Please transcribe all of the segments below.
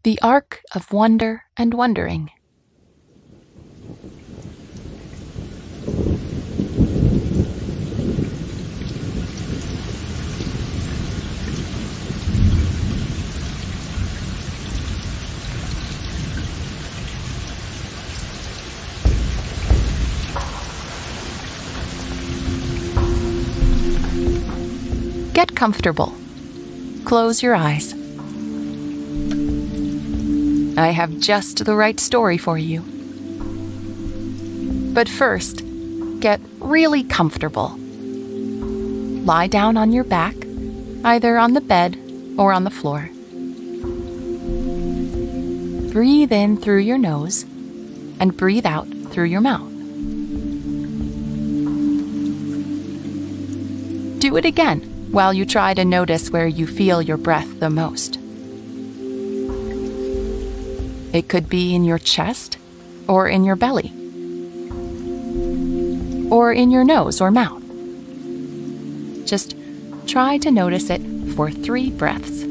The arc of wonder and wondering. Get comfortable. Close your eyes. I have just the right story for you. But first, get really comfortable. Lie down on your back, either on the bed or on the floor. Breathe in through your nose and breathe out through your mouth. Do it again while you try to notice where you feel your breath the most. It could be in your chest, or in your belly, or in your nose or mouth. Just try to notice it for 3 breaths.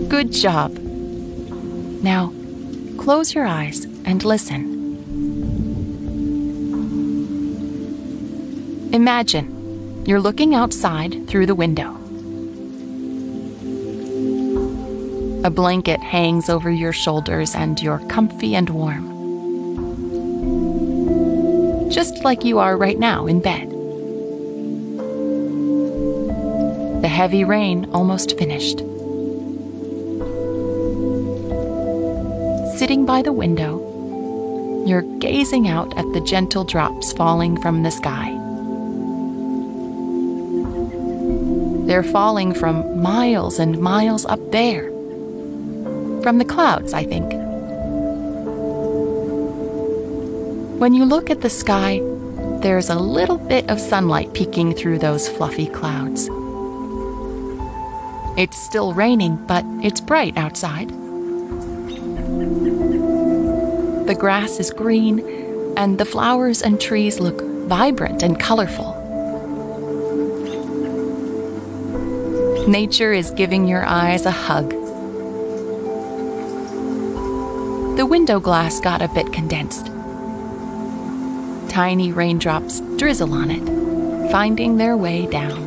Good job. Now, close your eyes and listen. Imagine you're looking outside through the window. A blanket hangs over your shoulders and you're comfy and warm. Just like you are right now in bed. The heavy rain almost finished. Sitting by the window, you're gazing out at the gentle drops falling from the sky. They're falling from miles and miles up there. From the clouds, I think. When you look at the sky, there's a little bit of sunlight peeking through those fluffy clouds. It's still raining, but it's bright outside. The grass is green, and the flowers and trees look vibrant and colorful. Nature is giving your eyes a hug. The window glass got a bit condensed. Tiny raindrops drizzle on it, finding their way down.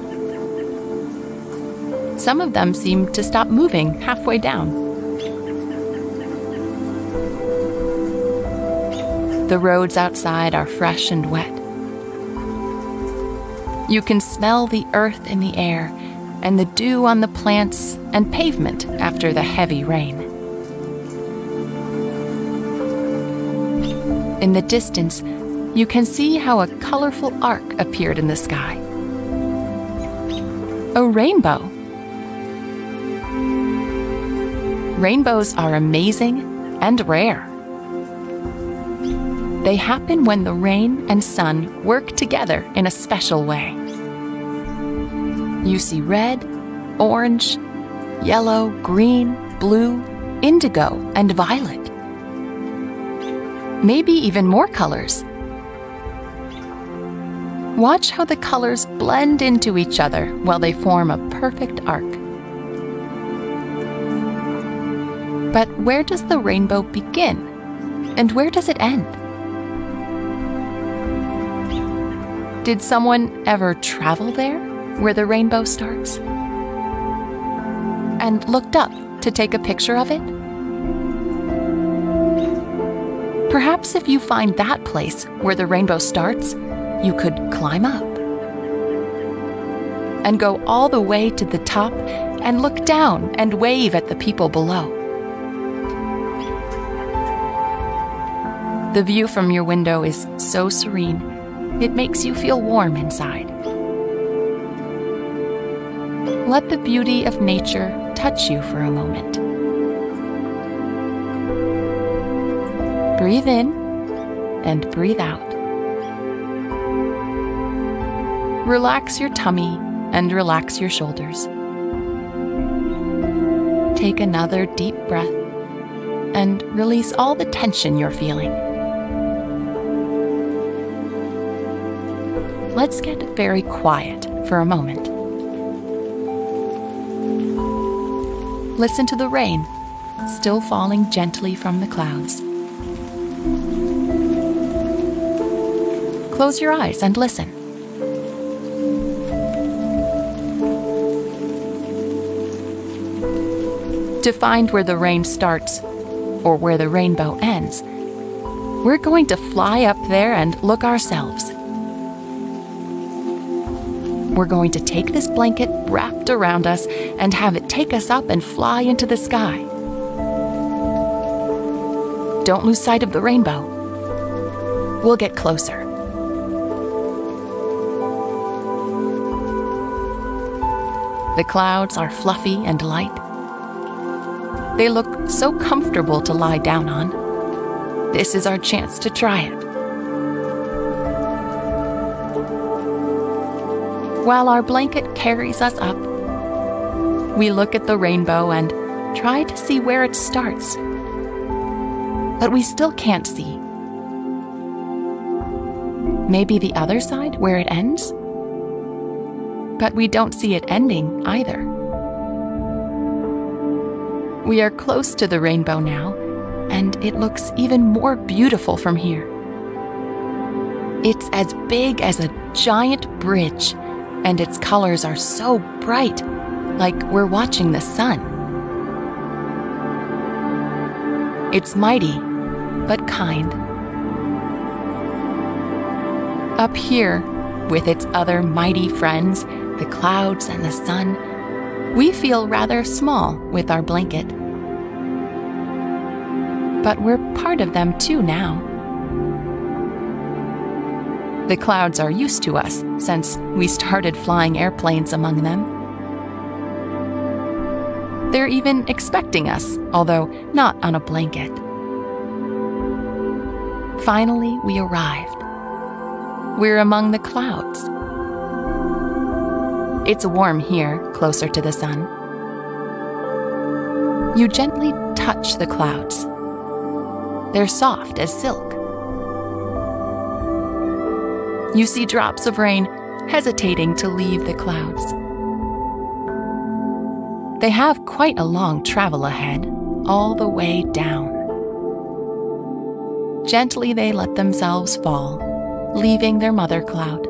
Some of them seem to stop moving halfway down. The roads outside are fresh and wet. You can smell the earth in the air and the dew on the plants and pavement after the heavy rain. In the distance, you can see how a colorful arc appeared in the sky. A rainbow. Rainbows are amazing and rare. They happen when the rain and sun work together in a special way. You see red, orange, yellow, green, blue, indigo, and violet. Maybe even more colors. Watch how the colors blend into each other while they form a perfect arc. But where does the rainbow begin? And where does it end? Did someone ever travel there, where the rainbow starts? And looked up to take a picture of it? Perhaps if you find that place where the rainbow starts, you could climb up and go all the way to the top and look down and wave at the people below. The view from your window is so serene, it makes you feel warm inside. Let the beauty of nature touch you for a moment. Breathe in and breathe out. Relax your tummy and relax your shoulders. Take another deep breath and release all the tension you're feeling. Let's get very quiet for a moment. Listen to the rain, still falling gently from the clouds. Close your eyes and listen. To find where the rain starts, or where the rainbow ends, we're going to fly up there and look ourselves. We're going to take this blanket wrapped around us and have it take us up and fly into the sky. Don't lose sight of the rainbow. We'll get closer. The clouds are fluffy and light. They look so comfortable to lie down on. This is our chance to try it. While our blanket carries us up, we look at the rainbow and try to see where it starts. But we still can't see. Maybe the other side where it ends? But we don't see it ending either. We are close to the rainbow now, and it looks even more beautiful from here. It's as big as a giant bridge, and its colors are so bright, like we're watching the sun. It's mighty, but kind. Up here, with its other mighty friends, the clouds and the sun, we feel rather small with our blanket. But we're part of them too now. The clouds are used to us since we started flying airplanes among them. They're even expecting us, although not on a blanket. Finally, we arrived. We're among the clouds. It's warm here, closer to the sun. You gently touch the clouds. They're soft as silk. You see drops of rain hesitating to leave the clouds. They have quite a long travel ahead, all the way down. Gently they let themselves fall, leaving their mother cloud.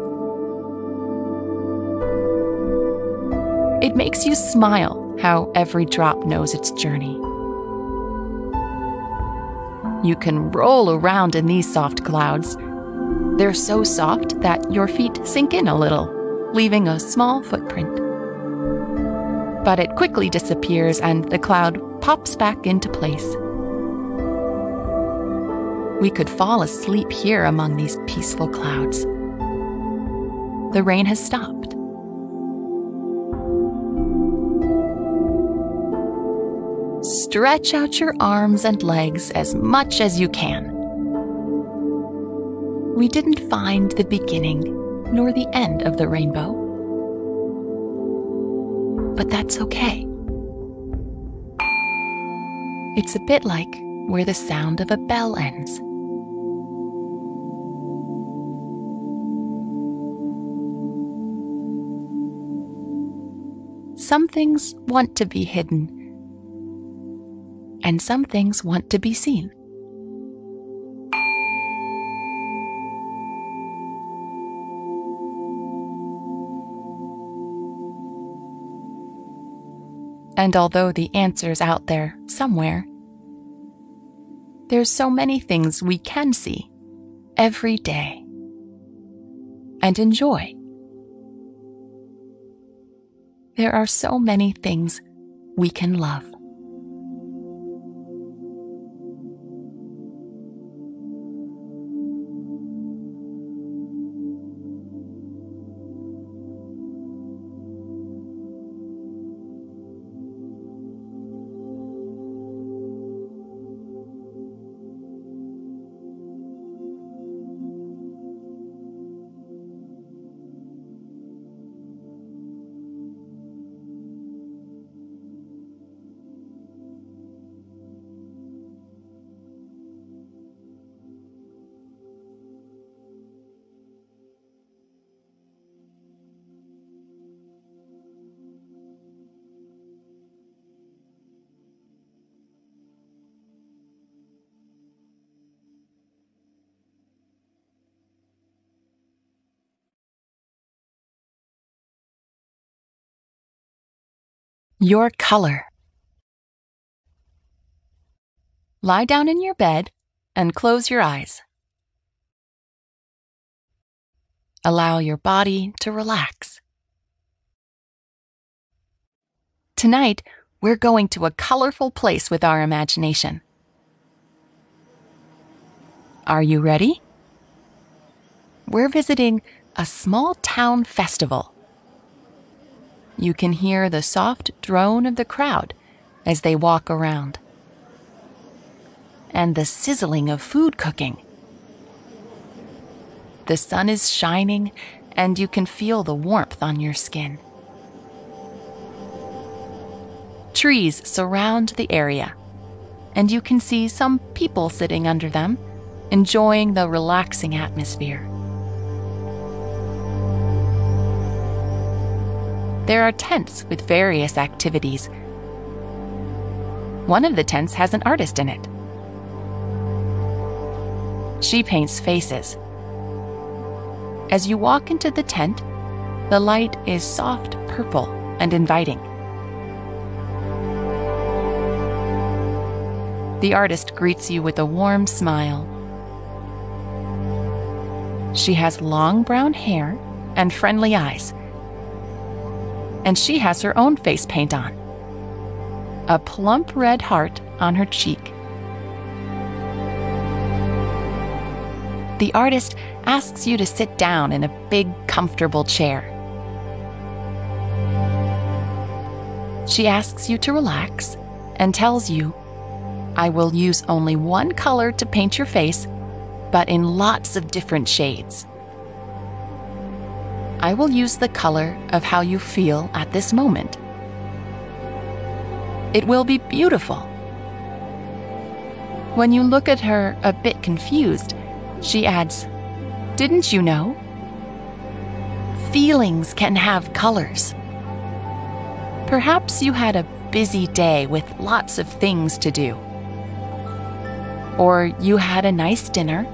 It makes you smile how every drop knows its journey. You can roll around in these soft clouds. They're so soft that your feet sink in a little, leaving a small footprint. But it quickly disappears and the cloud pops back into place. We could fall asleep here among these peaceful clouds. The rain has stopped. Stretch out your arms and legs as much as you can. We didn't find the beginning nor the end of the rainbow. But that's okay. It's a bit like where the sound of a bell ends. Some things want to be hidden, and some things want to be seen. And although the answer's out there somewhere, there's so many things we can see every day and enjoy. There are so many things we can love. Your color. Lie down in your bed and close your eyes. Allow your body to relax. Tonight, we're going to a colorful place with our imagination. Are you ready? We're visiting a small town festival. You can hear the soft drone of the crowd as they walk around, and the sizzling of food cooking. The sun is shining, and you can feel the warmth on your skin. Trees surround the area, and you can see some people sitting under them, enjoying the relaxing atmosphere. There are tents with various activities. One of the tents has an artist in it. She paints faces. As you walk into the tent, the light is soft purple and inviting. The artist greets you with a warm smile. She has long brown hair and friendly eyes, and she has her own face paint on, a plump red heart on her cheek. The artist asks you to sit down in a big, comfortable chair. She asks you to relax and tells you, "I will use only one color to paint your face, but in lots of different shades. I will use the color of how you feel at this moment. It will be beautiful." When you look at her a bit confused, she adds, "Didn't you know? Feelings can have colors. Perhaps you had a busy day with lots of things to do. Or you had a nice dinner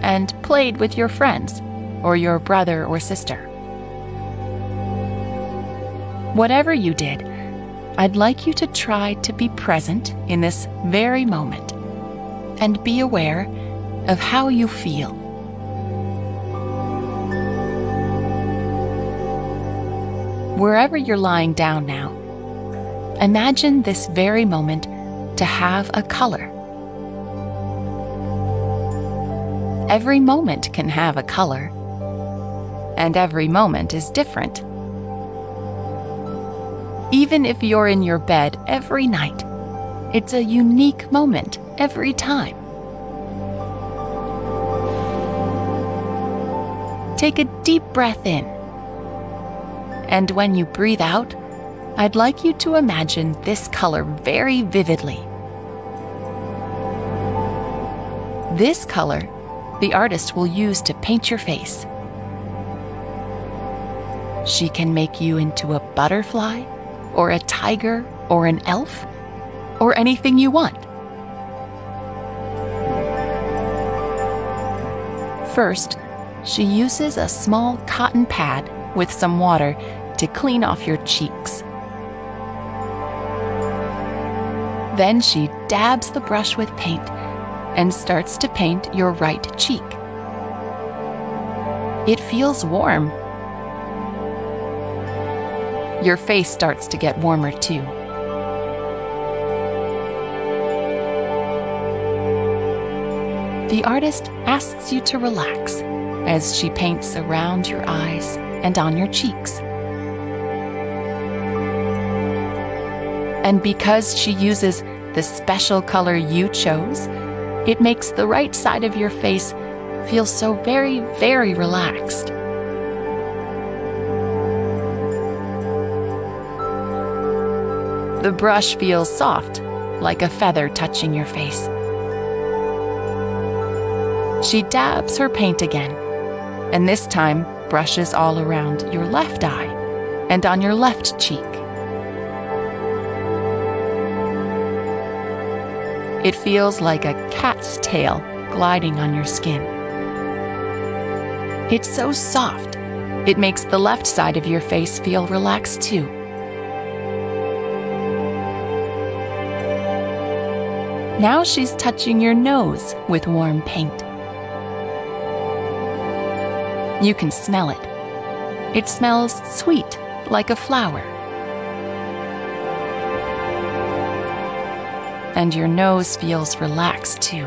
and played with your friends or your brother or sister. Whatever you did, I'd like you to try to be present in this very moment and be aware of how you feel." Wherever you're lying down now, imagine this very moment to have a color. Every moment can have a color, and every moment is different. Even if you're in your bed every night, it's a unique moment every time. Take a deep breath in, and when you breathe out, I'd like you to imagine this color very vividly. This color, the artist will use to paint your face. She can make you into a butterfly, or a tiger, or an elf, or anything you want. First, she uses a small cotton pad with some water to clean off your cheeks. Then she dabs the brush with paint and starts to paint your right cheek. It feels warm. Your face starts to get warmer too. The artist asks you to relax as she paints around your eyes and on your cheeks. And because she uses the special color you chose, it makes the right side of your face feel so very, very relaxed. The brush feels soft, like a feather touching your face. She dabs her paint again, and this time brushes all around your left eye and on your left cheek. It feels like a cat's tail gliding on your skin. It's so soft, it makes the left side of your face feel relaxed too. Now she's touching your nose with warm paint. You can smell it. It smells sweet, like a flower. And your nose feels relaxed too.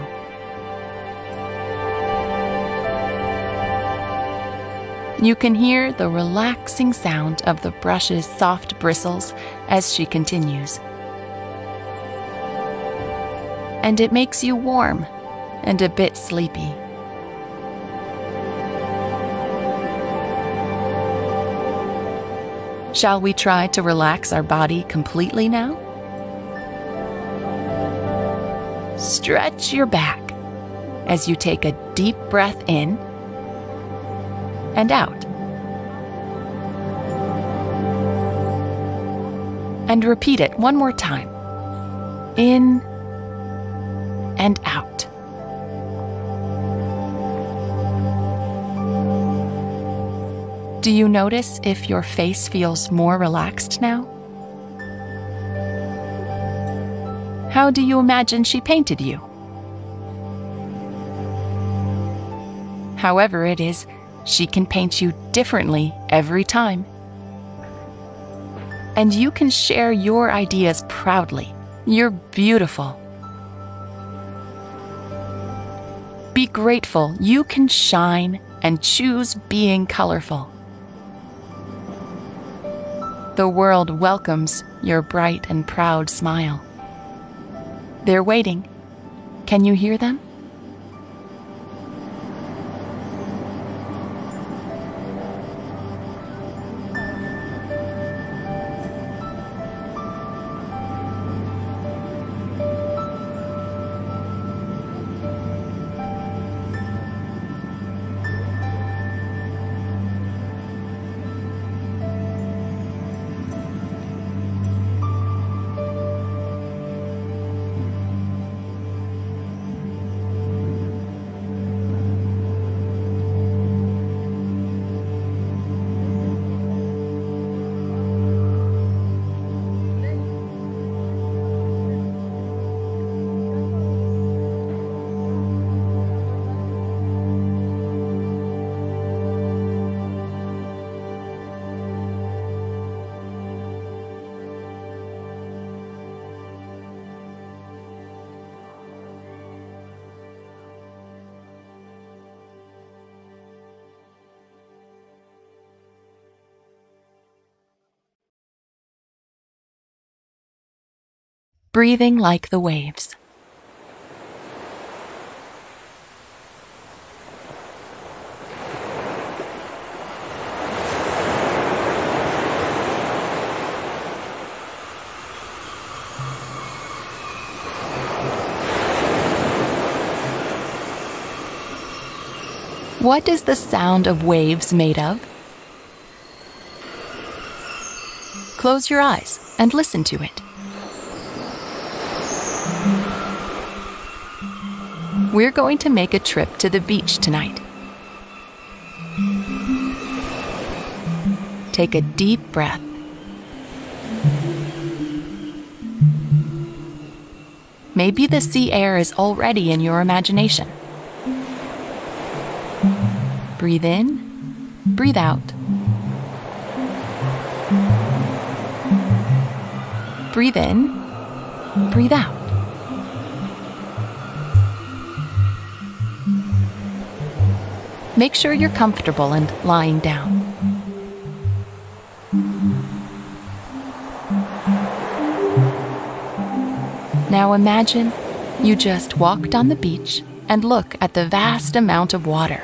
You can hear the relaxing sound of the brush's soft bristles as she continues. And it makes you warm and a bit sleepy. Shall we try to relax our body completely now? Stretch your back as you take a deep breath in and out. And repeat it one more time. In and out. Do you notice if your face feels more relaxed now? How do you imagine she painted you? However it is, she can paint you differently every time. And you can share your ideas proudly. You're beautiful. Be grateful you can shine and choose being colorful. The world welcomes your bright and proud smile. They're waiting. Can you hear them? Breathing like the waves. What is the sound of waves made of? Close your eyes and listen to it. We're going to make a trip to the beach tonight. Take a deep breath. Maybe the sea air is already in your imagination. Breathe in, breathe out. Breathe in, breathe out. Make sure you're comfortable and lying down. Now imagine you just walked on the beach and look at the vast amount of water.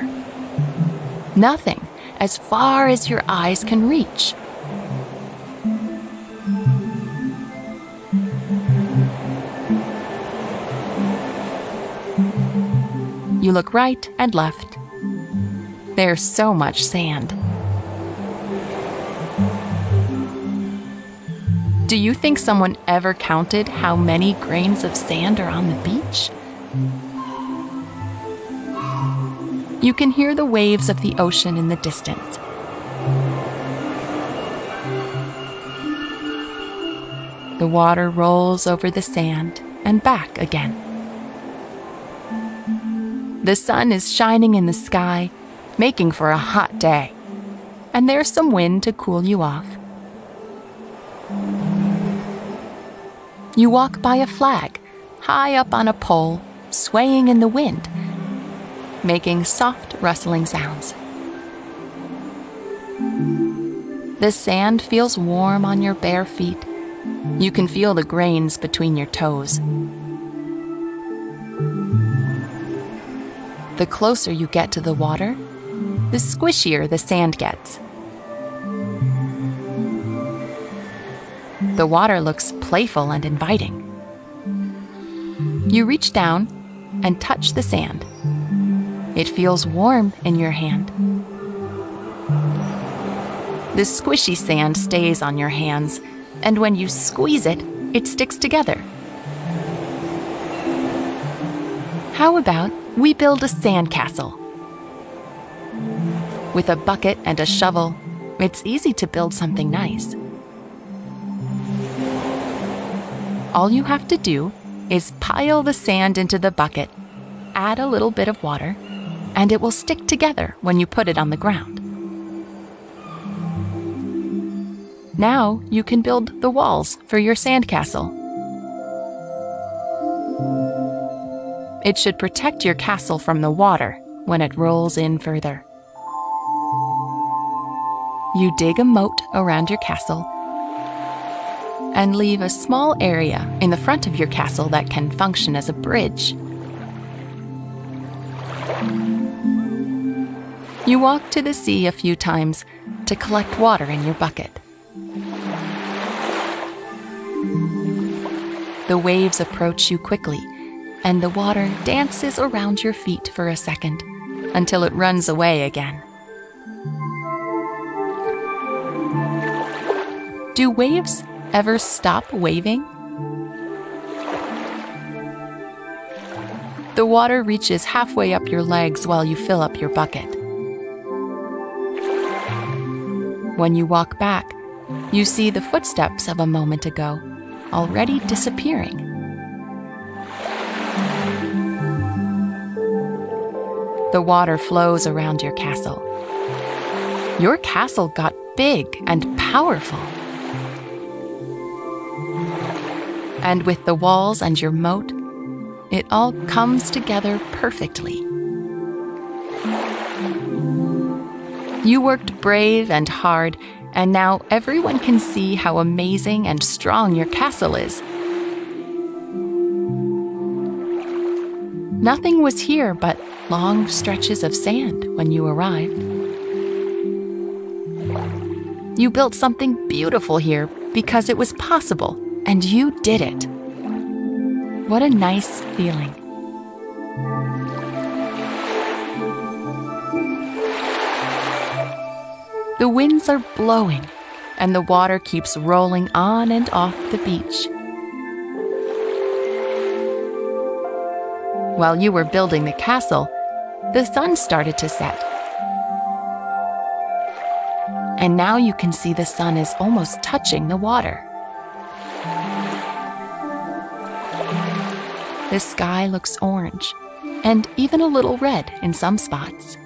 Nothing as far as your eyes can reach. You look right and left. There's so much sand. Do you think someone ever counted how many grains of sand are on the beach? You can hear the waves of the ocean in the distance. The water rolls over the sand and back again. The sun is shining in the sky, making for a hot day, and there's some wind to cool you off. You walk by a flag, high up on a pole, swaying in the wind, making soft rustling sounds. The sand feels warm on your bare feet. You can feel the grains between your toes. The closer you get to the water, the squishier the sand gets. The water looks playful and inviting. You reach down and touch the sand. It feels warm in your hand. The squishy sand stays on your hands, and when you squeeze it, it sticks together. How about we build a sandcastle? With a bucket and a shovel, it's easy to build something nice. All you have to do is pile the sand into the bucket, add a little bit of water, and it will stick together when you put it on the ground. Now you can build the walls for your sandcastle. It should protect your castle from the water when it rolls in further. You dig a moat around your castle and leave a small area in the front of your castle that can function as a bridge. You walk to the sea a few times to collect water in your bucket. The waves approach you quickly, and the water dances around your feet for a second until it runs away again. Do waves ever stop waving? The water reaches halfway up your legs while you fill up your bucket. When you walk back, you see the footsteps of a moment ago, already disappearing. The water flows around your castle. Your castle got big and powerful. And with the walls and your moat, it all comes together perfectly. You worked brave and hard, and now everyone can see how amazing and strong your castle is. Nothing was here but long stretches of sand when you arrived. You built something beautiful here because it was possible, and you did it. What a nice feeling. The winds are blowing, and the water keeps rolling on and off the beach. While you were building the castle, the sun started to set. And now you can see the sun is almost touching the water. The sky looks orange, and even a little red in some spots.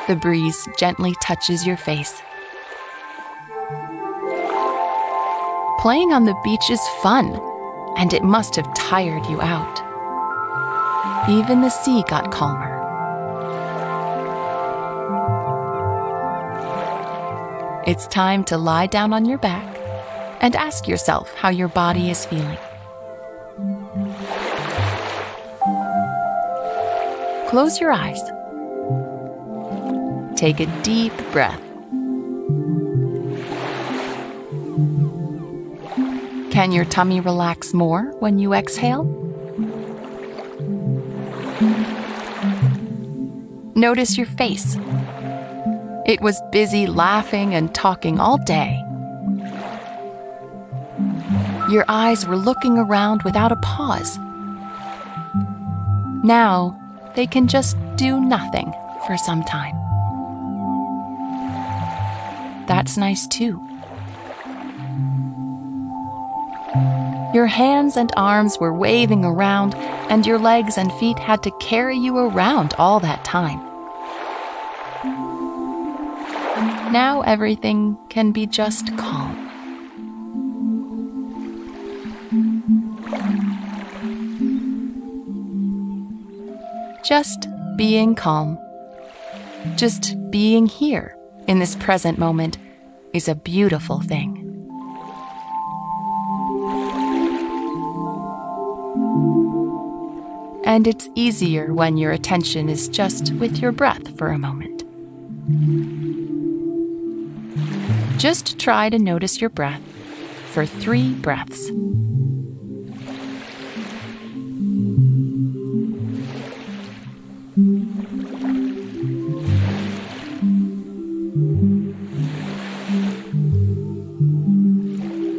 The breeze gently touches your face. Playing on the beach is fun, and it must have tired you out. Even the sea got calmer. It's time to lie down on your back and ask yourself how your body is feeling. Close your eyes. Take a deep breath. Can your tummy relax more when you exhale? Notice your face. It was busy laughing and talking all day. Your eyes were looking around without a pause. Now, they can just do nothing for some time. That's nice too. Your hands and arms were waving around, and your legs and feet had to carry you around all that time. Now everything can be just calm. Just being calm. Just being here in this present moment is a beautiful thing. And it's easier when your attention is just with your breath for a moment. Just try to notice your breath for 3 breaths.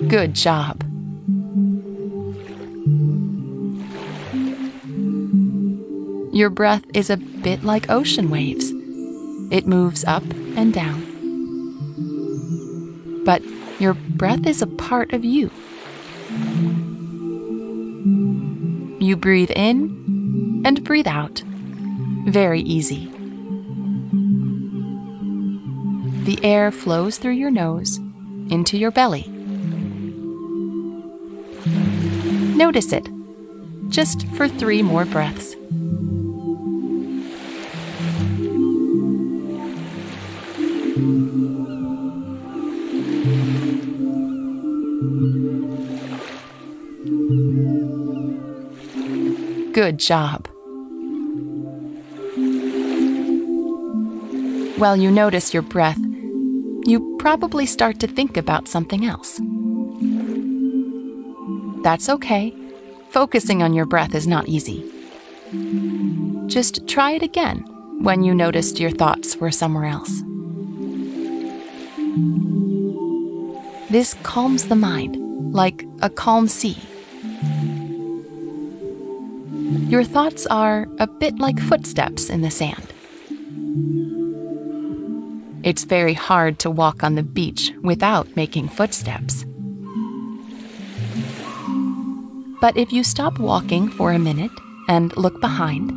Good job. Your breath is a bit like ocean waves. It moves up and down. But your breath is a part of you. You breathe in and breathe out. Very easy. The air flows through your nose into your belly. Notice it, just for 3 more breaths. Good job. While you notice your breath, you probably start to think about something else. That's okay. Focusing on your breath is not easy. Just try it again when you noticed your thoughts were somewhere else. This calms the mind, like a calm sea. Your thoughts are a bit like footsteps in the sand. It's very hard to walk on the beach without making footsteps. But if you stop walking for a minute and look behind,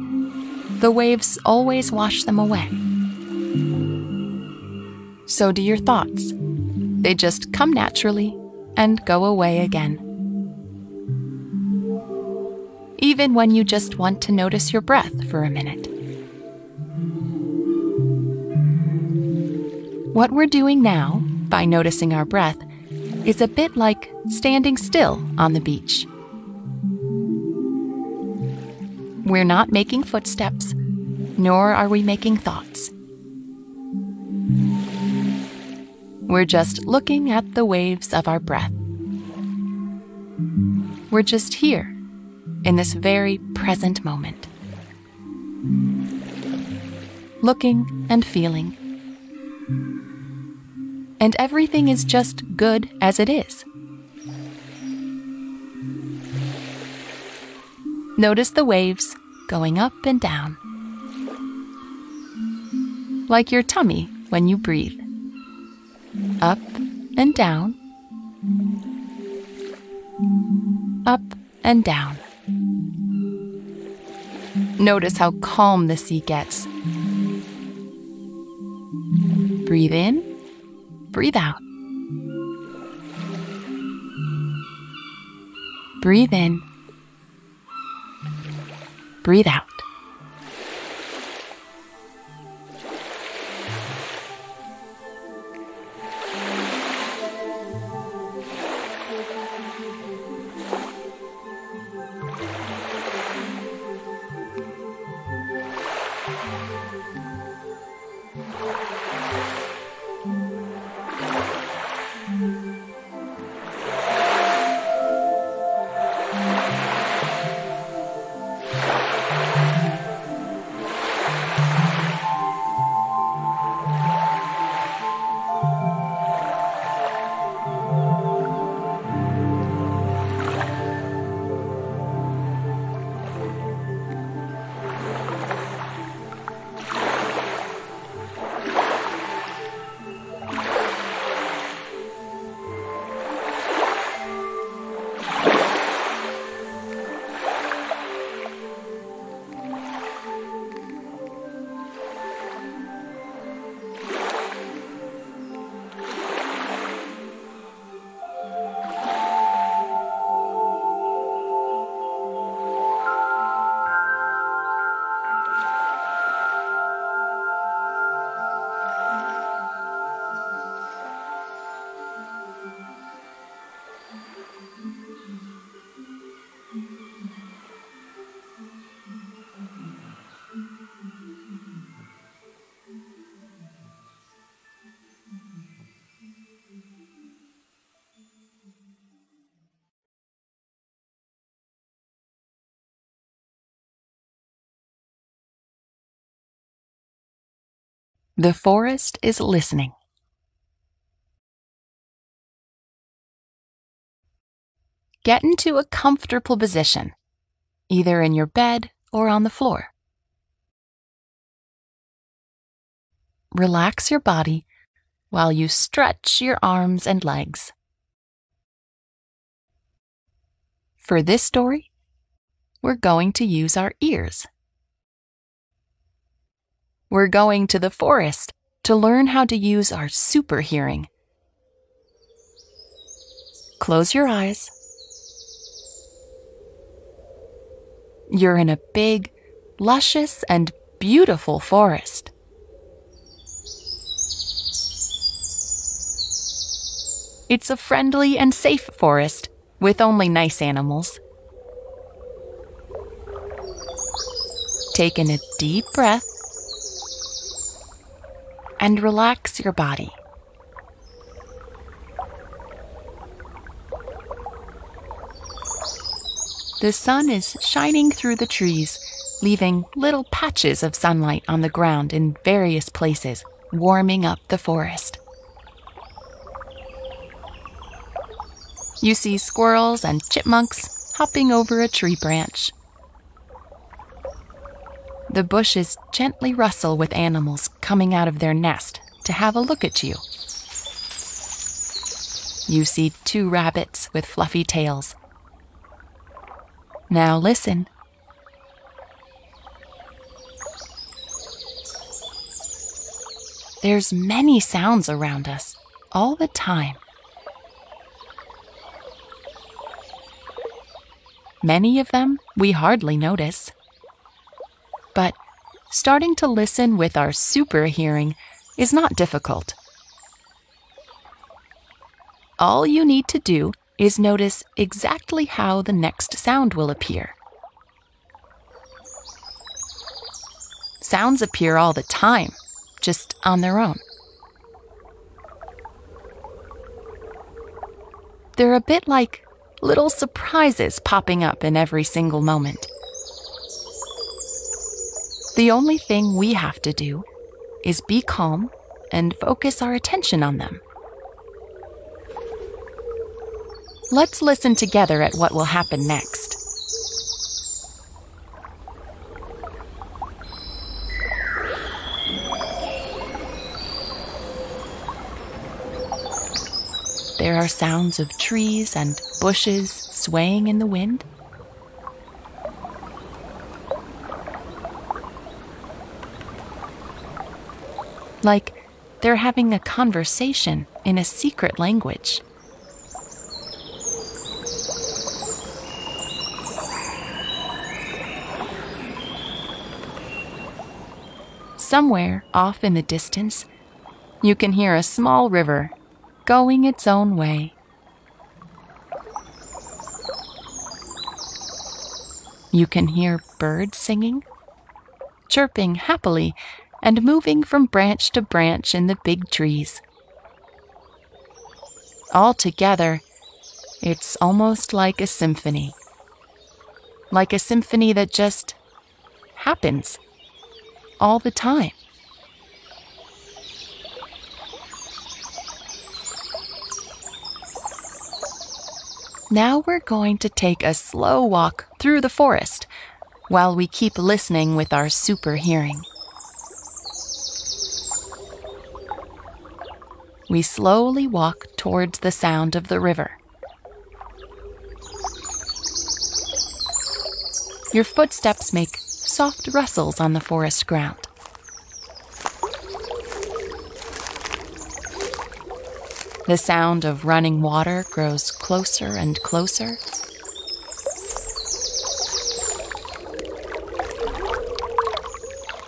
the waves always wash them away. So do your thoughts. They just come naturally and go away again. Even when you just want to notice your breath for a minute. What we're doing now, by noticing our breath, is a bit like standing still on the beach. We're not making footsteps, nor are we making thoughts. We're just looking at the waves of our breath. We're just here, in this very present moment. Looking and feeling. And everything is just good as it is. Notice the waves going up and down. Like your tummy when you breathe. Up and down. Up and down. Notice how calm the sea gets. Breathe in, breathe out. Breathe in, breathe out. The forest is listening. Get into a comfortable position, either in your bed or on the floor. Relax your body while you stretch your arms and legs. For this story, we're going to use our ears. We're going to the forest to learn how to use our super hearing. Close your eyes. You're in a big, luscious, and beautiful forest. It's a friendly and safe forest with only nice animals. Take in a deep breath and relax your body. The sun is shining through the trees, leaving little patches of sunlight on the ground in various places, warming up the forest. You see squirrels and chipmunks hopping over a tree branch. The bushes gently rustle with animals coming out of their nest to have a look at you. You see 2 rabbits with fluffy tails. Now listen. There's many sounds around us all the time. Many of them we hardly notice. But starting to listen with our super hearing is not difficult. All you need to do is notice exactly how the next sound will appear. Sounds appear all the time, just on their own. They're a bit like little surprises popping up in every single moment. The only thing we have to do is be calm and focus our attention on them. Let's listen together at what will happen next. There are sounds of trees and bushes swaying in the wind. Like they're having a conversation in a secret language. Somewhere off in the distance, you can hear a small river going its own way. You can hear birds singing, chirping happily, and moving from branch to branch in the big trees. All together, it's almost like a symphony. Like a symphony that just happens all the time. Now we're going to take a slow walk through the forest while we keep listening with our super hearing. We slowly walk towards the sound of the river. Your footsteps make soft rustles on the forest ground. The sound of running water grows closer and closer.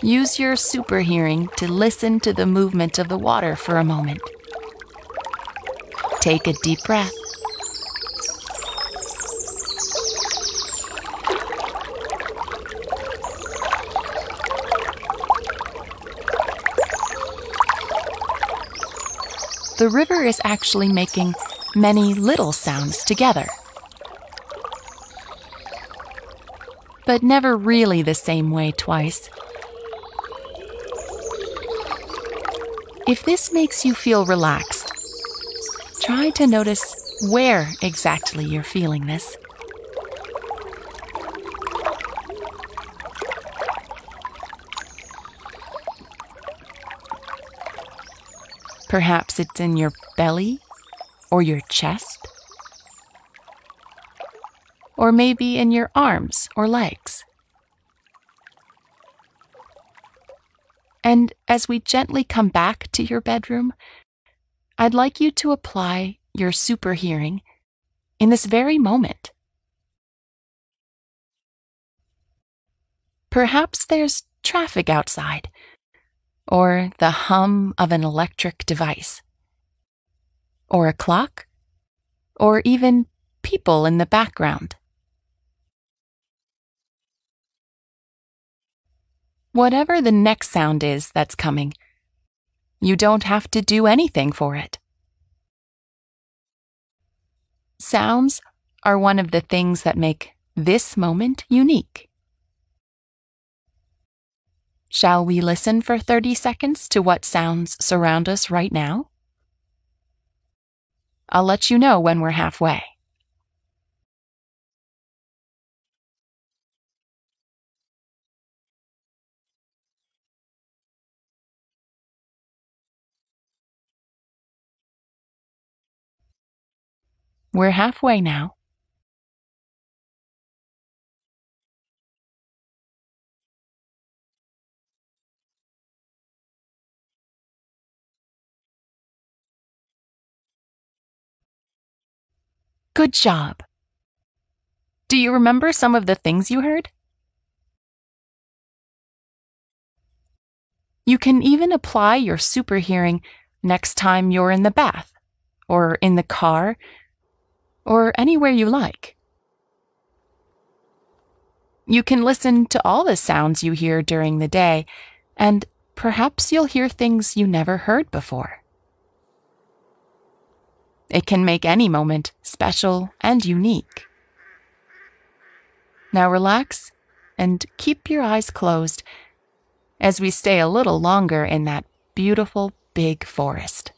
Use your super hearing to listen to the movement of the water for a moment. Take a deep breath the river is actually making many little sounds together. But never really the same way twice. If this makes you feel relaxed, try to notice where exactly you're feeling this. Perhaps it's in your belly or your chest, or maybe in your arms or legs. And as we gently come back to your bedroom, I'd like you to apply your super hearing in this very moment. Perhaps there's traffic outside, or the hum of an electric device, or a clock, or even people in the background. Whatever the next sound is that's coming, you don't have to do anything for it. Sounds are one of the things that make this moment unique. Shall we listen for 30 seconds to what sounds surround us right now? I'll let you know when we're halfway. We're halfway now. Good job. Do you remember some of the things you heard? You can even apply your super hearing next time you're in the bath, or in the car, or anywhere you like. You can listen to all the sounds you hear during the day, and perhaps you'll hear things you never heard before. It can make any moment special and unique. Now relax and keep your eyes closed as we stay a little longer in that beautiful big forest.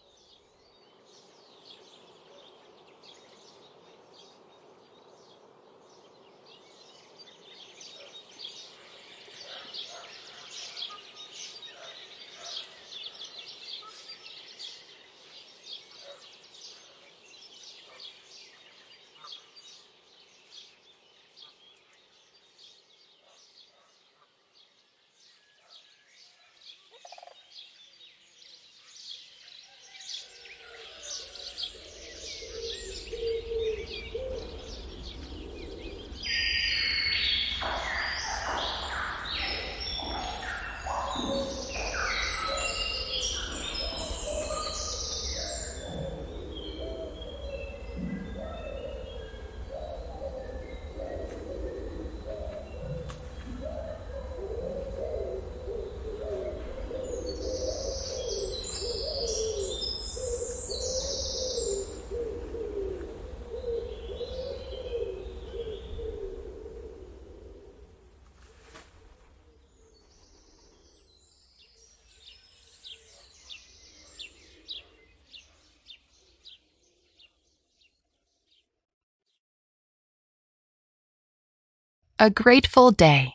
A grateful day.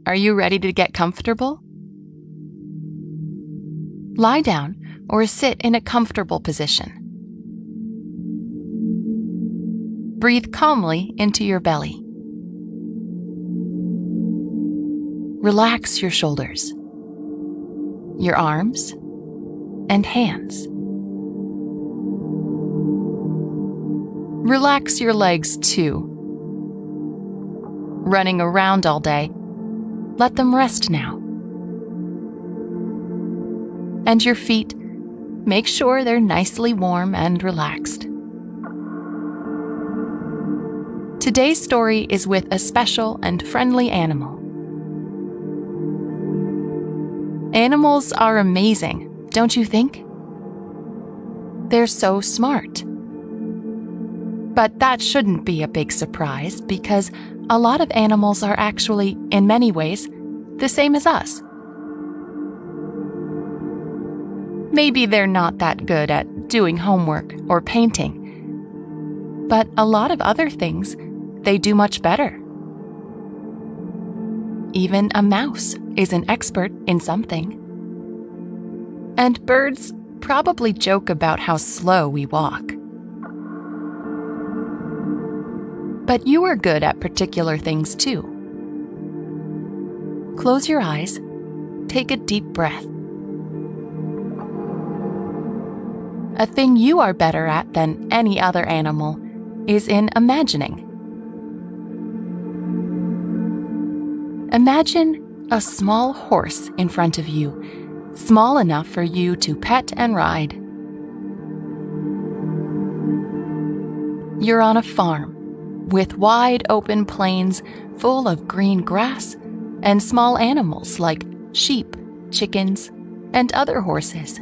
Are you ready to get comfortable? Lie down or sit in a comfortable position. Breathe calmly into your belly. Relax your shoulders, your arms, and hands. Relax your legs too. Running around all day, let them rest now. And your feet, make sure they're nicely warm and relaxed. Today's story is with a special and friendly animal. Animals are amazing, don't you think? They're so smart. But that shouldn't be a big surprise because a lot of animals are actually, in many ways, the same as us. Maybe they're not that good at doing homework or painting, but a lot of other things they do much better. Even a mouse is an expert in something. And birds probably joke about how slow we walk. But you are good at particular things too. Close your eyes, take a deep breath. A thing you are better at than any other animal is in imagining. Imagine a small horse in front of you, small enough for you to pet and ride. You're on a farm with wide open plains full of green grass and small animals like sheep, chickens, and other horses.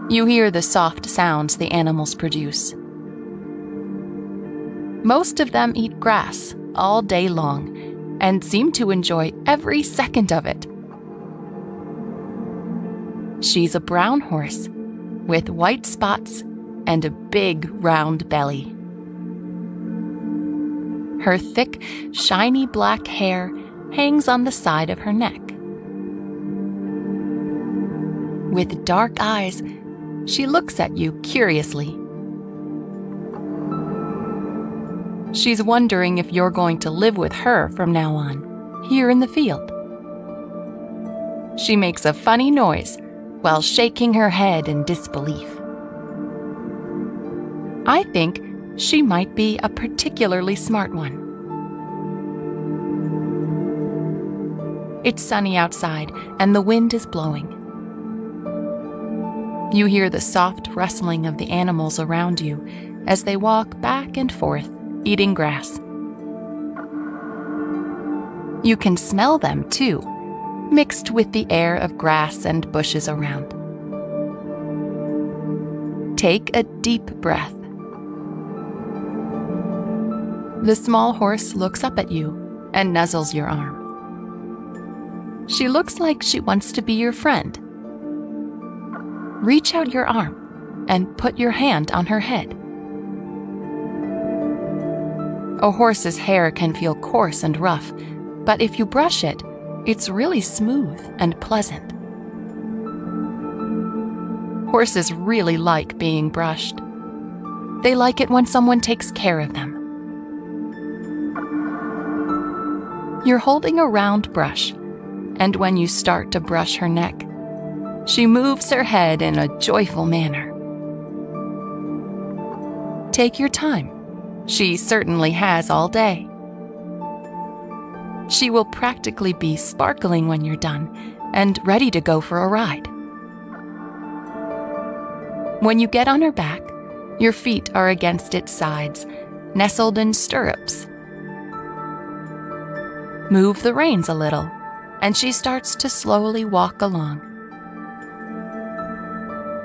You hear the soft sounds the animals produce. Most of them eat grass all day long and seem to enjoy every second of it. She's a brown horse with white spots and a big round belly. Her thick, shiny black hair hangs on the side of her neck. With dark eyes, she looks at you curiously. She's wondering if you're going to live with her from now on, here in the field. She makes a funny noise while shaking her head in disbelief. I think she might be a particularly smart one. It's sunny outside and the wind is blowing. You hear the soft rustling of the animals around you as they walk back and forth, eating grass. You can smell them too, mixed with the air of grass and bushes around. Take a deep breath. The small horse looks up at you and nuzzles your arm. She looks like she wants to be your friend. Reach out your arm and put your hand on her head. A horse's hair can feel coarse and rough, but if you brush it, it's really smooth and pleasant. Horses really like being brushed. They like it when someone takes care of them. You're holding a round brush, and when you start to brush her neck, she moves her head in a joyful manner. Take your time. She certainly has all day. She will practically be sparkling when you're done and ready to go for a ride. When you get on her back, your feet are against its sides, nestled in stirrups. Move the reins a little, and she starts to slowly walk along,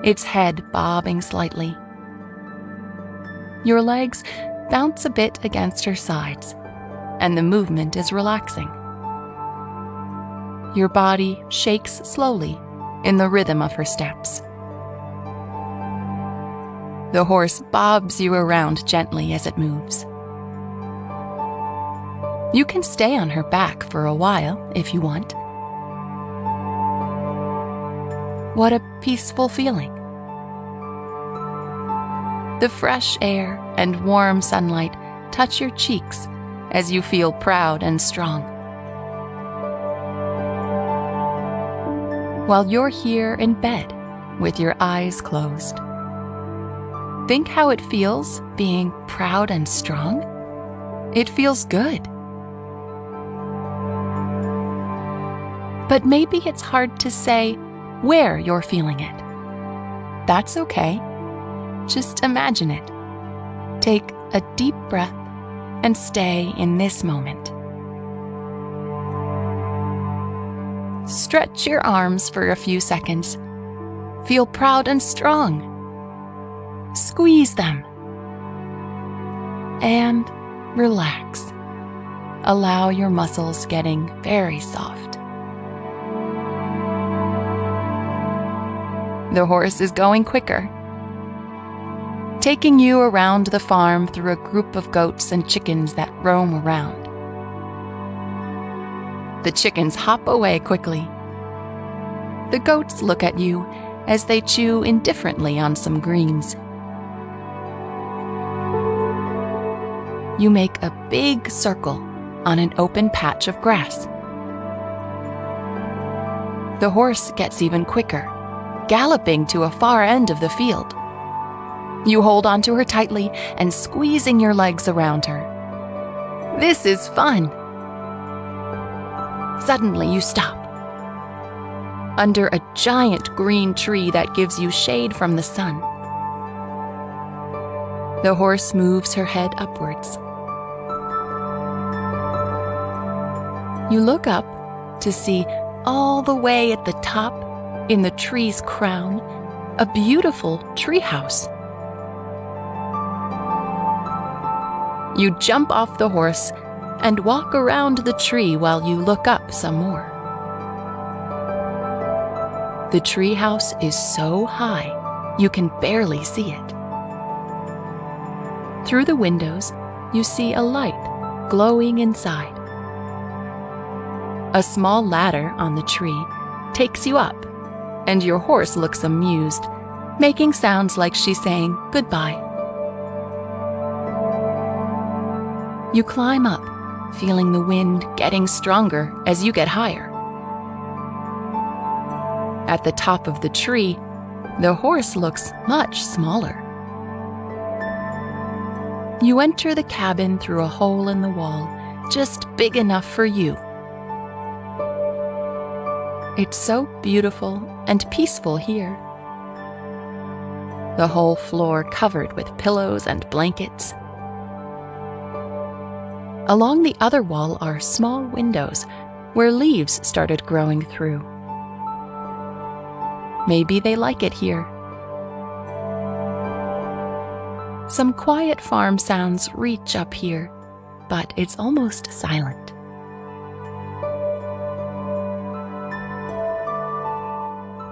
its head bobbing slightly. Your legs bounce a bit against her sides, and the movement is relaxing. Your body shakes slowly in the rhythm of her steps. The horse bobs you around gently as it moves. You can stay on her back for a while if you want. What a peaceful feeling. The fresh air and warm sunlight touch your cheeks as you feel proud and strong. While you're here in bed with your eyes closed, think how it feels being proud and strong. It feels good. But maybe it's hard to say where you're feeling it. That's okay. Just imagine it. Take a deep breath and stay in this moment. Stretch your arms for a few seconds. Feel proud and strong. Squeeze them. And relax. Allow your muscles getting very soft. The horse is going quicker, taking you around the farm through a group of goats and chickens that roam around. The chickens hop away quickly. The goats look at you as they chew indifferently on some greens. You make a big circle on an open patch of grass. The horse gets even quicker, galloping to a far end of the field. You hold onto her tightly and squeezing your legs around her. This is fun. Suddenly you stop. Under a giant green tree that gives you shade from the sun. The horse moves her head upwards. You look up to see all the way at the top, in the tree's crown, a beautiful treehouse. You jump off the horse and walk around the tree while you look up some more. The treehouse is so high, you can barely see it. Through the windows, you see a light glowing inside. A small ladder on the tree takes you up, and your horse looks amused, making sounds like she's saying goodbye. You climb up, feeling the wind getting stronger as you get higher. At the top of the tree, the horse looks much smaller. You enter the cabin through a hole in the wall, just big enough for you. It's so beautiful and peaceful here. The whole floor covered with pillows and blankets. Along the other wall are small windows where leaves started growing through. Maybe they like it here. Some quiet farm sounds reach up here, but it's almost silent.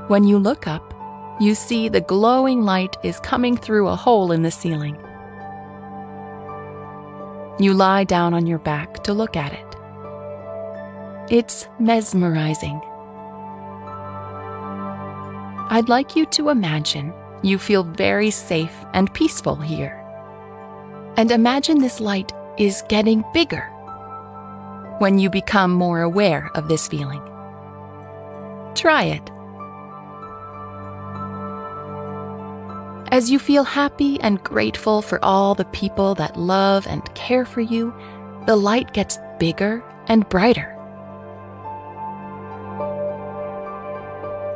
When you look up, you see the glowing light is coming through a hole in the ceiling. You lie down on your back to look at it. It's mesmerizing. I'd like you to imagine you feel very safe and peaceful here. And imagine this light is getting bigger when you become more aware of this feeling. Try it. As you feel happy and grateful for all the people that love and care for you, the light gets bigger and brighter.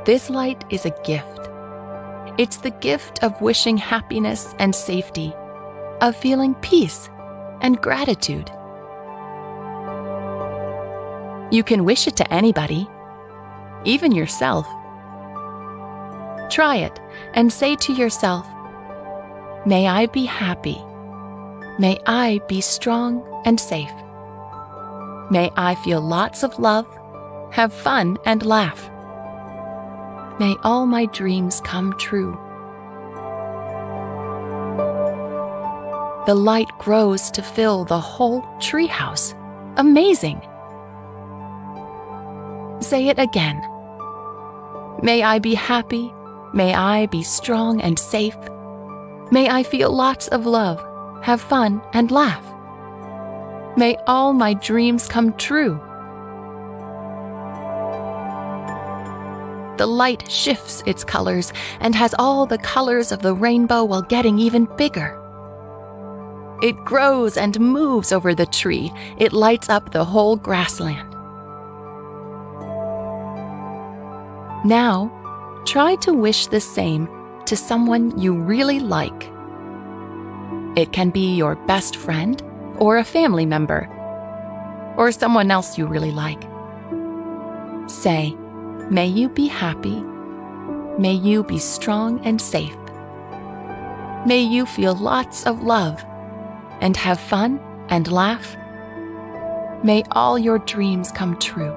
This light is a gift. It's the gift of wishing happiness and safety, of feeling peace and gratitude. You can wish it to anybody, even yourself. Try it and say to yourself, "May I be happy. May I be strong and safe. May I feel lots of love, have fun and laugh. May all my dreams come true." The light grows to fill the whole treehouse. Amazing! Say it again. May I be happy. May I be strong and safe. May I feel lots of love, have fun, and laugh. May all my dreams come true. The light shifts its colors and has all the colors of the rainbow while getting even bigger. It grows and moves over the tree. It lights up the whole grassland. Now, try to wish the same to someone you really like. It can be your best friend or a family member or someone else you really like. Say, May you be happy. May you be strong and safe. May you feel lots of love and have fun and laugh. May all your dreams come true.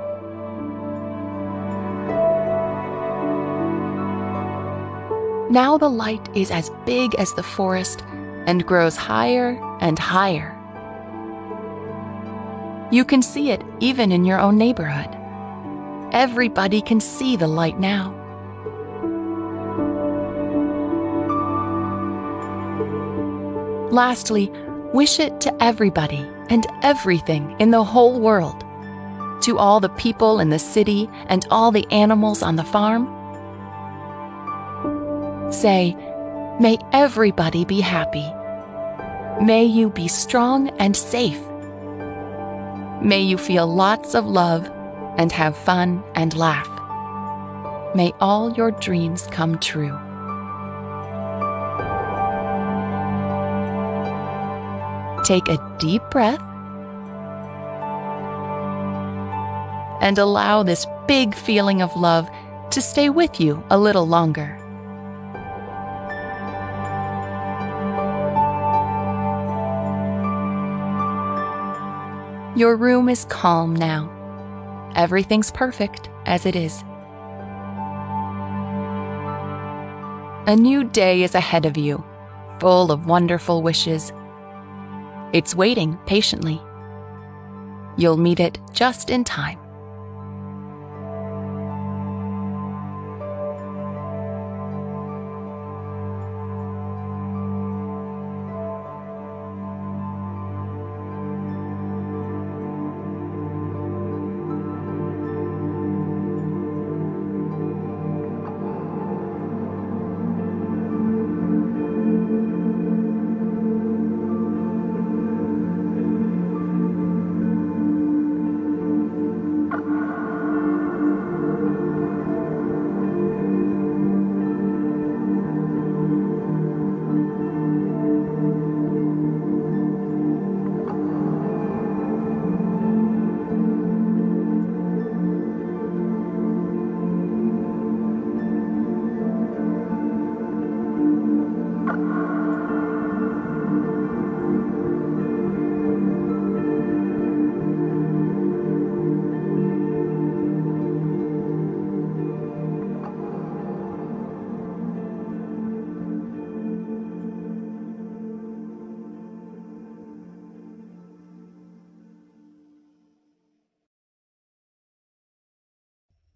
Now the light is as big as the forest and grows higher and higher. You can see it even in your own neighborhood. Everybody can see the light now. Lastly, wish it to everybody and everything in the whole world. To all the people in the city and all the animals on the farm. Say, may everybody be happy. May you be strong and safe. May you feel lots of love and have fun and laugh. May all your dreams come true. Take a deep breath and allow this big feeling of love to stay with you a little longer. Your room is calm now. Everything's perfect as it is. A new day is ahead of you, full of wonderful wishes. It's waiting patiently. You'll meet it just in time.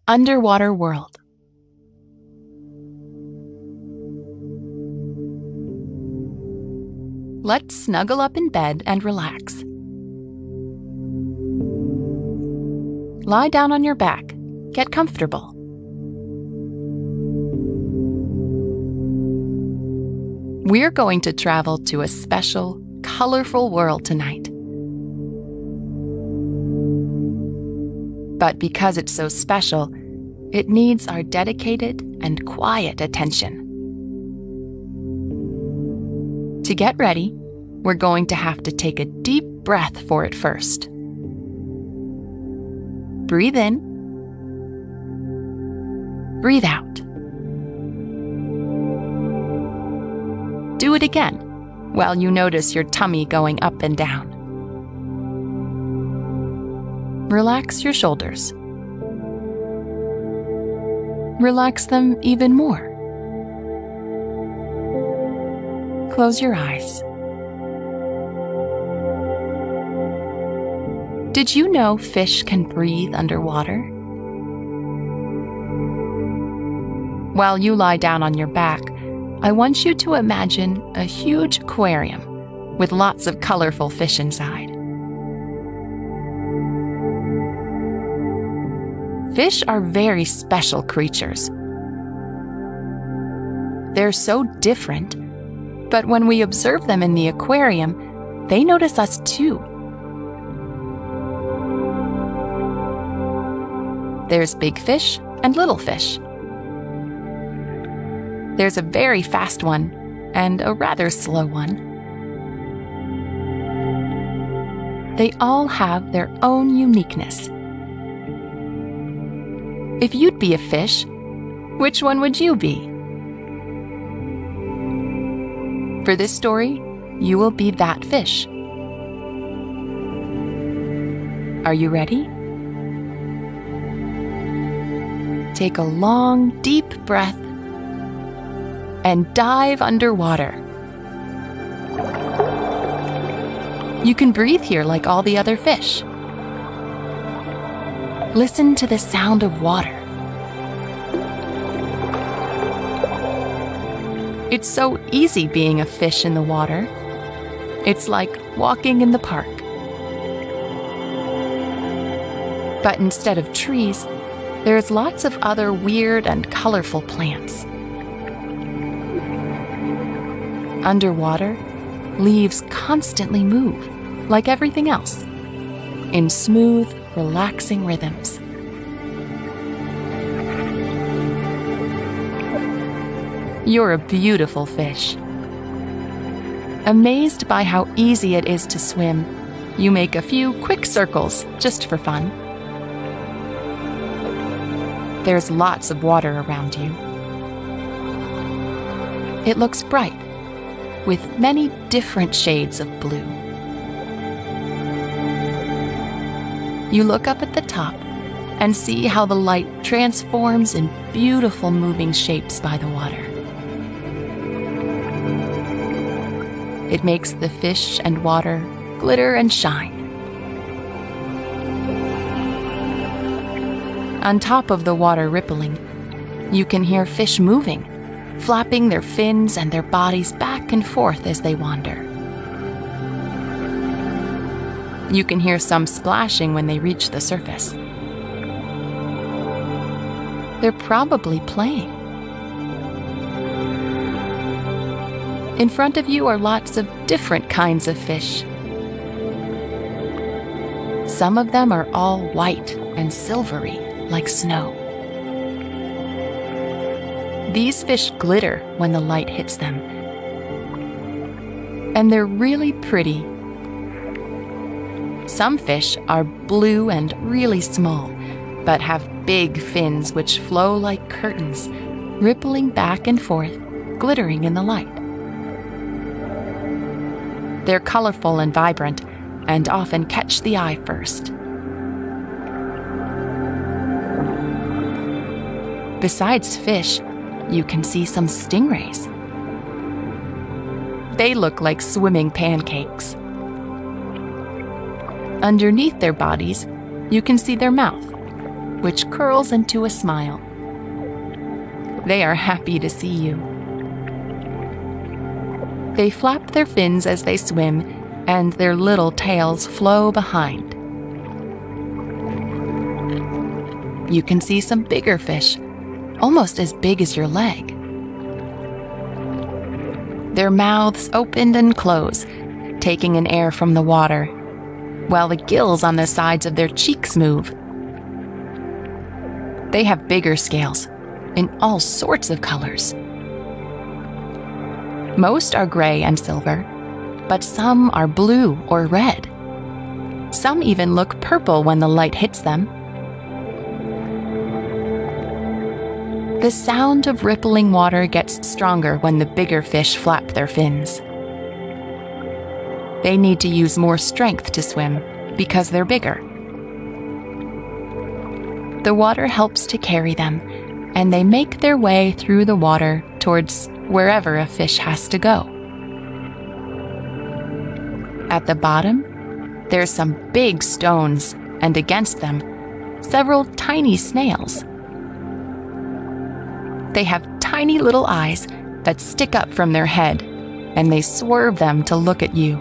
Underwater world. Let's snuggle up in bed and relax. Lie down on your back. Get comfortable. We're going to travel to a special, colorful world tonight. But because it's so special, it needs our dedicated and quiet attention. To get ready, we're going to have to take a deep breath for it first. Breathe in. Breathe out. Do it again while you notice your tummy going up and down. Relax your shoulders. Relax them even more. Close your eyes. Did you know fish can breathe underwater? While you lie down on your back, I want you to imagine a huge aquarium with lots of colorful fish inside. Fish are very special creatures. They're so different, but when we observe them in the aquarium, they notice us too. There's big fish and little fish. There's a very fast one and a rather slow one. They all have their own uniqueness. If you'd be a fish, which one would you be? For this story, you will be that fish. Are you ready? Take a long, deep breath and dive underwater. You can breathe here like all the other fish. Listen to the sound of water. It's so easy being a fish in the water. It's like walking in the park. But instead of trees, there's lots of other weird and colorful plants. Underwater, leaves constantly move, like everything else, in smooth, relaxing rhythms. You're a beautiful fish. Amazed by how easy it is to swim, you make a few quick circles just for fun. There's lots of water around you. It looks bright, with many different shades of blue. You look up at the top and see how the light transforms in beautiful moving shapes by the water. It makes the fish and water glitter and shine. On top of the water rippling, you can hear fish moving, flapping their fins and their bodies back and forth as they wander. You can hear some splashing when they reach the surface. They're probably playing. In front of you are lots of different kinds of fish. Some of them are all white and silvery, like snow. These fish glitter when the light hits them. And they're really pretty. Some fish are blue and really small, but have big fins which flow like curtains, rippling back and forth, glittering in the light. They're colorful and vibrant, and often catch the eye first. Besides fish, you can see some stingrays. They look like swimming pancakes. Underneath their bodies, you can see their mouth, which curls into a smile. They are happy to see you. They flap their fins as they swim, and their little tails flow behind. You can see some bigger fish, almost as big as your leg. Their mouths open and close, taking in air from the water, while the gills on the sides of their cheeks move. They have bigger scales, in all sorts of colors. Most are gray and silver, but some are blue or red. Some even look purple when the light hits them. The sound of rippling water gets stronger when the bigger fish flap their fins. They need to use more strength to swim because they're bigger. The water helps to carry them, and they make their way through the water towards wherever a fish has to go. At the bottom, there's some big stones, and against them, several tiny snails. They have tiny little eyes that stick up from their head, and they swerve them to look at you.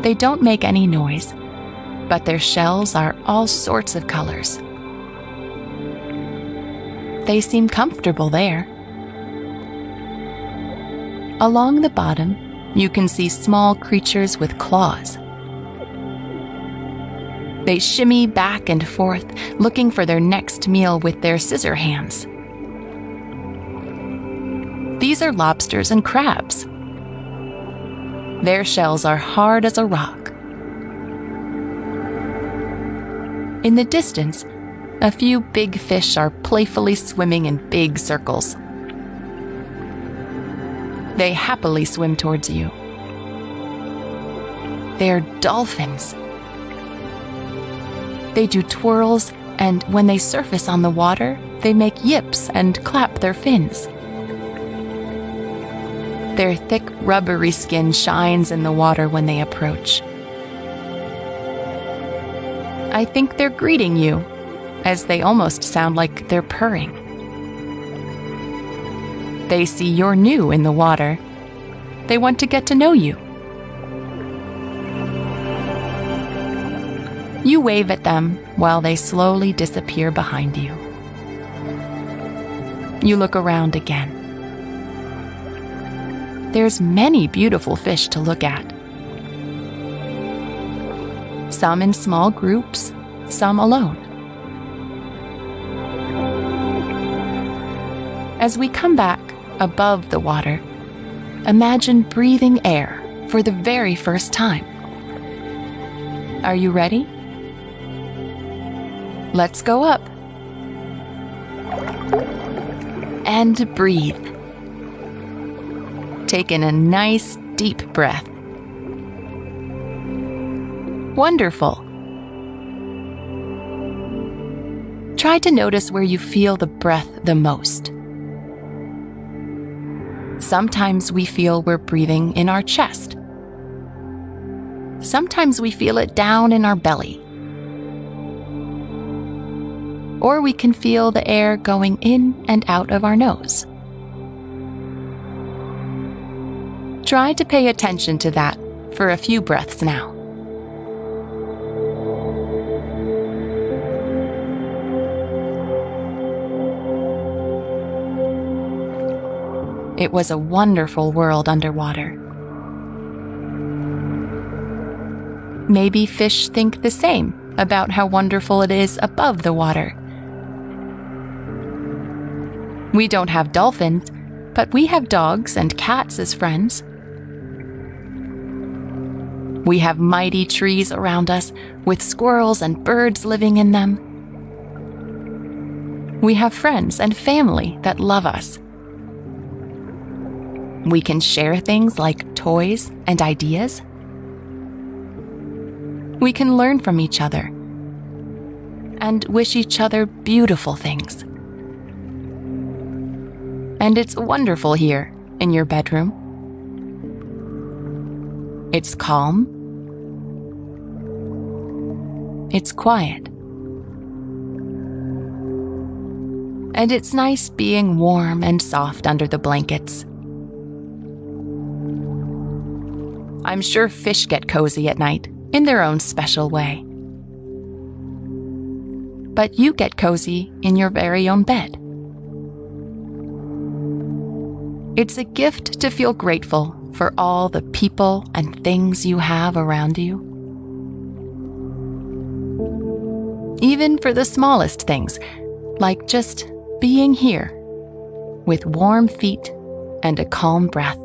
They don't make any noise, but their shells are all sorts of colors. They seem comfortable there. Along the bottom, you can see small creatures with claws. They shimmy back and forth, looking for their next meal with their scissor hands. These are lobsters and crabs. Their shells are hard as a rock. In the distance, A few big fish are playfully swimming in big circles. They happily swim towards you. They're dolphins. They do twirls, and when they surface on the water, they make yips and clap their fins. Their thick, rubbery skin shines in the water when they approach. I think they're greeting you, as they almost sound like they're purring. They see you're new in the water. They want to get to know you. You wave at them while they slowly disappear behind you. You look around again. There's many beautiful fish to look at. Some in small groups, some alone. As we come back above the water, imagine breathing air for the very first time. Are you ready? Let's go up. And breathe. Take in a nice, deep breath. Wonderful. Try to notice where you feel the breath the most. Sometimes we feel we're breathing in our chest. Sometimes we feel it down in our belly. Or we can feel the air going in and out of our nose. Try to pay attention to that for a few breaths now. It was a wonderful world underwater. Maybe fish think the same about how wonderful it is above the water. We don't have dolphins, but we have dogs and cats as friends. We have mighty trees around us with squirrels and birds living in them. We have friends and family that love us. We can share things like toys and ideas. We can learn from each other and wish each other beautiful things. And it's wonderful here in your bedroom. It's calm. It's quiet. And it's nice being warm and soft under the blankets. I'm sure fish get cozy at night in their own special way. But you get cozy in your very own bed. It's a gift to feel grateful for all the people and things you have around you. Even for the smallest things, like just being here with warm feet and a calm breath.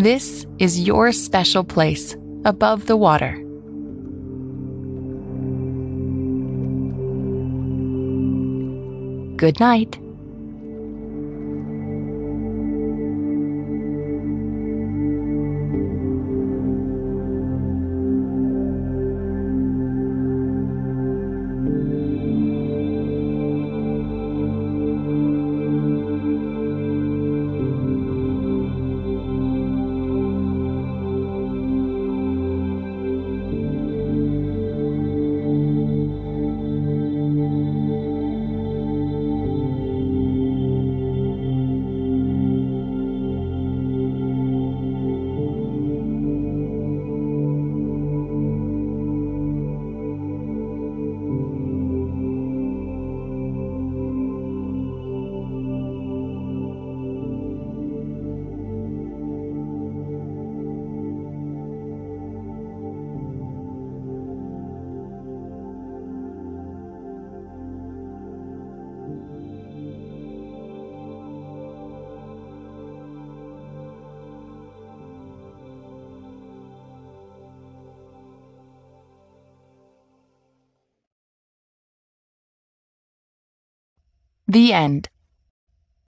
This is your special place above the water. Good night. The end.